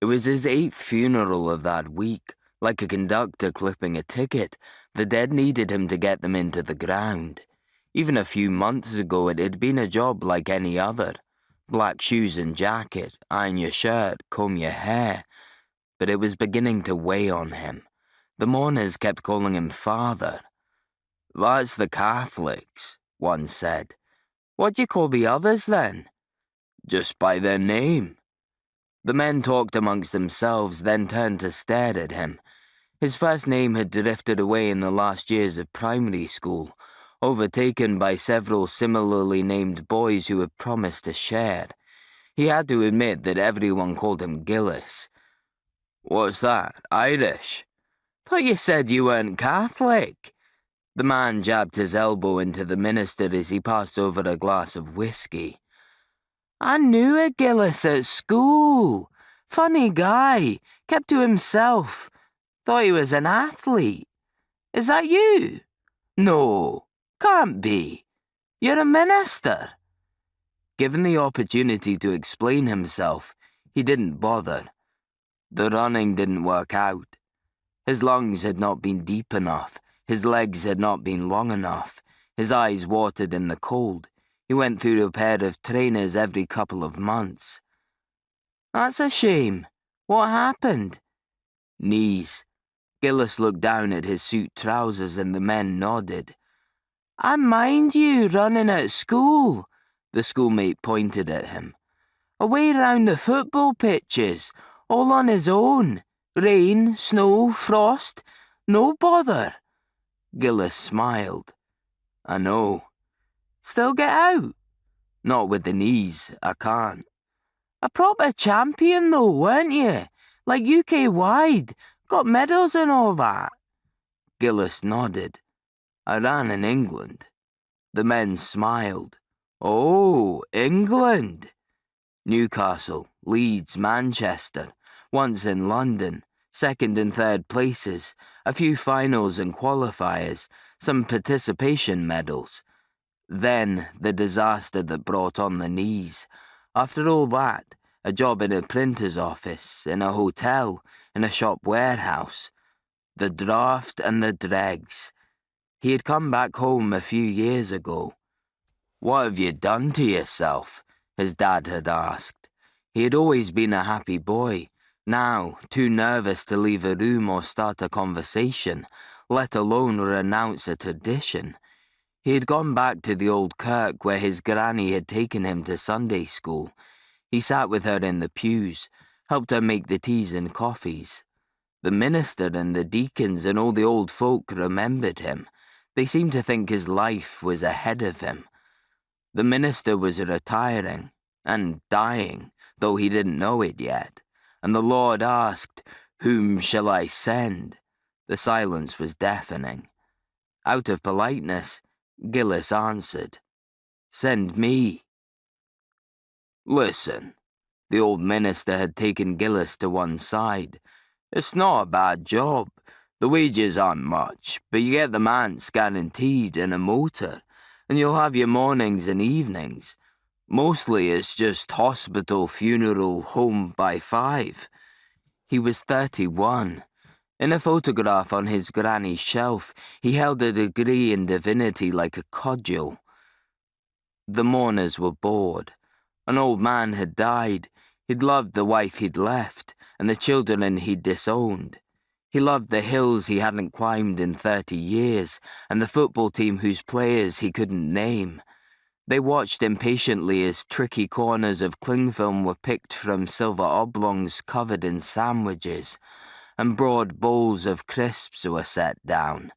was his 8th funeral of that week. Like a conductor clipping a ticket, the dead needed him to get them into the ground. Even a few months ago it had been a job like any other. Black shoes and jacket, iron your shirt, comb your hair. But it was beginning to weigh on him. The mourners kept calling him father. "That's the Catholics," one said. "What do you call the others then?" "Just by their name." The men talked amongst themselves, then turned to stare at him. His first name had drifted away in the last years of primary school, overtaken by several similarly named boys who had promised to share. He had to admit that everyone called him Gillis. "What's that, Irish? Thought you said you weren't Catholic." The man jabbed his elbow into the minister as he passed over a glass of whiskey. "I knew a Gillis at school. Funny guy, kept to himself. Thought he was an athlete. Is that you?" "No, can't be. You're a minister." Given the opportunity to explain himself, he didn't bother. The running didn't work out. His lungs had not been deep enough. His legs had not been long enough. His eyes watered in the cold. He went through a pair of trainers every couple of months. "That's a shame. What happened?" "Knees." Gillis looked down at his suit trousers and the men nodded. "I mind you running at school." The schoolmate pointed at him. "Away round the football pitches, all on his own. Rain, snow, frost, no bother." Gillis smiled. "I know." "Still get out?" "Not with the knees, I can't." "A proper champion though, weren't you? Like UK-wide, got medals and all that." Gillis nodded. "I ran in England." The men smiled. "Oh, England." Newcastle, Leeds, Manchester, once in London, 2nd and 3rd places, a few finals and qualifiers, some participation medals. Then the disaster that brought on the knees. After all that, a job in a printer's office, in a hotel, in a shop warehouse. The draft and the dregs. He had come back home a few years ago. "What have you done to yourself?" his dad had asked. He had always been a happy boy. Now, too nervous to leave a room or start a conversation, let alone renounce a tradition. He had gone back to the old kirk where his granny had taken him to Sunday school. He sat with her in the pews, helped her make the teas and coffees. The minister and the deacons and all the old folk remembered him. They seemed to think his life was ahead of him. The minister was retiring and dying, though he didn't know it yet. And the Lord asked, "Whom shall I send?" The silence was deafening. Out of politeness, Gillis answered, "Send me." "Listen." The old minister had taken Gillis to one side. "It's not a bad job. The wages aren't much, but you get the manse guaranteed and a motor, and you'll have your mornings and evenings. Mostly it's just hospital, funeral, home by 5. He was 31. In a photograph on his granny's shelf, he held a degree in divinity like a cudgel. The mourners were bored. An old man had died. He'd loved the wife he'd left, and the children he'd disowned. He loved the hills he hadn't climbed in 30 years, and the football team whose players he couldn't name. They watched impatiently as tricky corners of cling film were picked from silver oblongs covered in sandwiches, and broad bowls of crisps were set down.